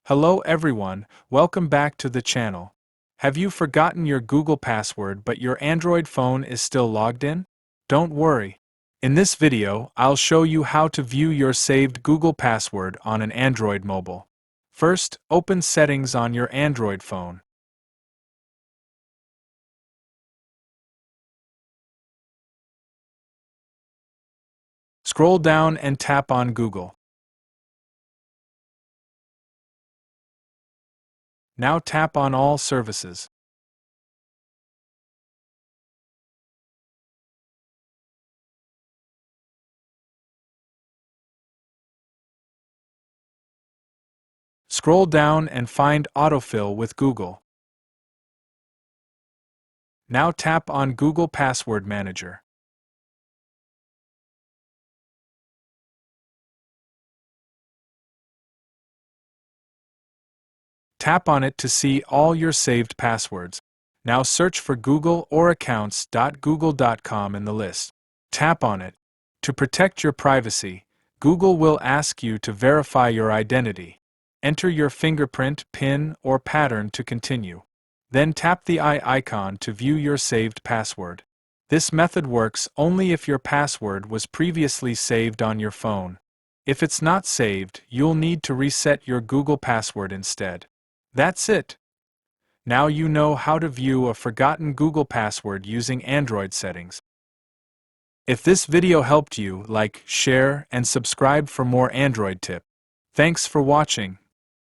Hello everyone, welcome back to the channel. Have you forgotten your Google password but your Android phone is still logged in? Don't worry. In this video, I'll show you how to view your saved Google password on an Android mobile. First, open Settings on your Android phone. Scroll down and tap on Google. Now tap on All Services. Scroll down and find Autofill with Google. Now tap on Google Password Manager. Tap on it to see all your saved passwords. Now search for Google or accounts.google.com in the list. Tap on it. To protect your privacy, Google will ask you to verify your identity. Enter your fingerprint, PIN, or pattern to continue. Then tap the eye icon to view your saved password. This method works only if your password was previously saved on your phone. If it's not saved, you'll need to reset your Google password instead. That's it. Now you know how to view a forgotten Google password using Android settings. If this video helped you, like, share, and subscribe for more Android tips. Thanks for watching.